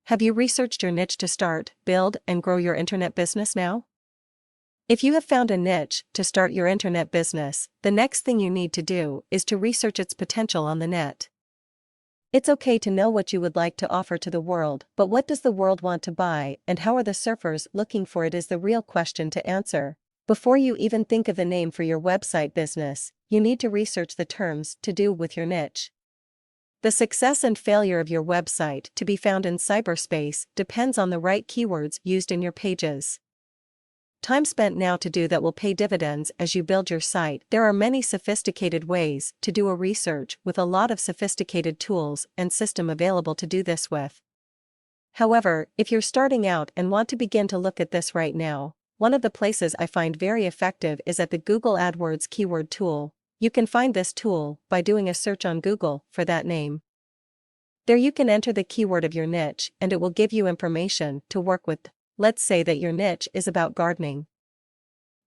Have you researched your niche to start, build, and grow your internet business now? If you have found a niche to start your internet business, the next thing you need to do is to research its potential on the net. It's okay to know what you would like to offer to the world, but what does the world want to buy and how are the surfers looking for it is the real question to answer. Before you even think of the name for your website business, you need to research the terms to do with your niche. The success and failure of your website to be found in cyberspace depends on the right keywords used in your pages. Time spent now to do that will pay dividends as you build your site. There are many sophisticated ways to do a research with a lot of sophisticated tools and system available to do this with. However, if you're starting out and want to begin to look at this right now, one of the places I find very effective is at the Google AdWords keyword tool. You can find this tool by doing a search on Google for that name. There you can enter the keyword of your niche and it will give you information to work with. Let's say that your niche is about gardening.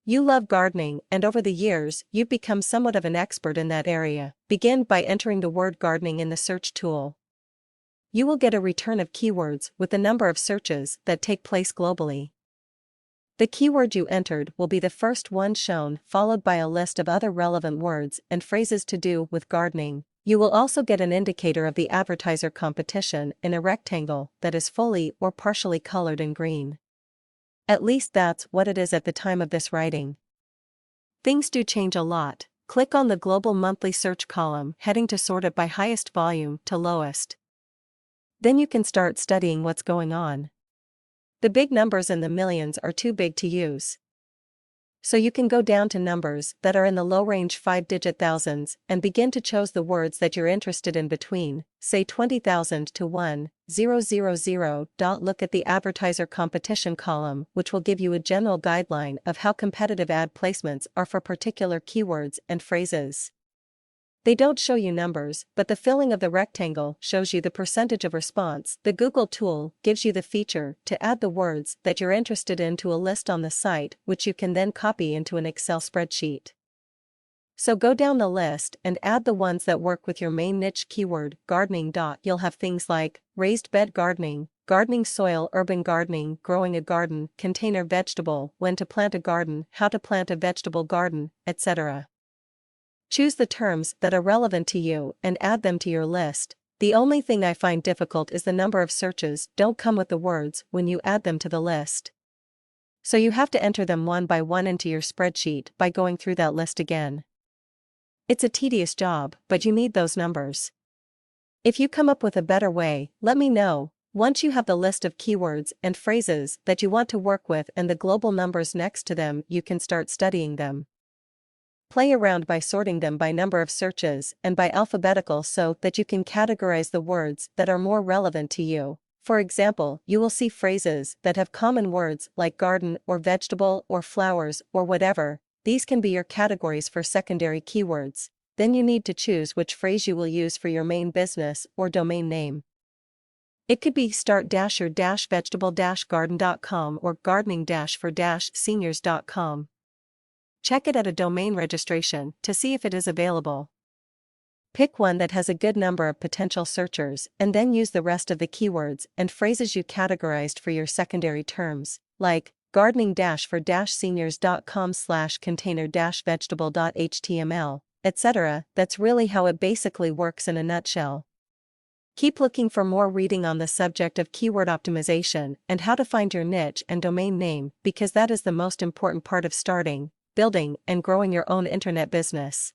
You love gardening and over the years you've become somewhat of an expert in that area. Begin by entering the word gardening in the search tool. You will get a return of keywords with the number of searches that take place globally. The keyword you entered will be the first one shown, followed by a list of other relevant words and phrases to do with gardening. You will also get an indicator of the advertiser competition in a rectangle that is fully or partially colored in green. At least that's what it is at the time of this writing. Things do change a lot. Click on the global monthly search column, heading to sort it by highest volume to lowest. Then you can start studying what's going on. The big numbers in the millions are too big to use. So you can go down to numbers that are in the low-range 5-digit thousands and begin to choose the words that you're interested in between, say 20,000 to 1,000. Look at the advertiser competition column, which will give you a general guideline of how competitive ad placements are for particular keywords and phrases. They don't show you numbers, but the filling of the rectangle shows you the percentage of response. The Google tool gives you the feature to add the words that you're interested in to a list on the site, which you can then copy into an Excel spreadsheet. So go down the list and add the ones that work with your main niche keyword, gardening. You'll have things like raised bed gardening, gardening soil, urban gardening, growing a garden, container vegetable, when to plant a garden, how to plant a vegetable garden, etc. Choose the terms that are relevant to you and add them to your list. The only thing I find difficult is the number of searches don't come with the words when you add them to the list. So you have to enter them one by one into your spreadsheet by going through that list again. It's a tedious job, but you need those numbers. If you come up with a better way, let me know. Once you have the list of keywords and phrases that you want to work with and the global numbers next to them, you can start studying them. Play around by sorting them by number of searches and by alphabetical so that you can categorize the words that are more relevant to you. For example, you will see phrases that have common words like garden or vegetable or flowers or whatever. These can be your categories for secondary keywords. Then you need to choose which phrase you will use for your main business or domain name. It could be start-your-vegetable-garden.com or gardening-for-seniors.com. Check it at a domain registration to see if it is available. Pick one that has a good number of potential searchers and then use the rest of the keywords and phrases you categorized for your secondary terms, like gardening-for-seniors.com/container-vegetable.html, etc. That's really how it basically works in a nutshell. Keep looking for more reading on the subject of keyword optimization and how to find your niche and domain name, because that is the most important part of starting, building, and growing your own internet business.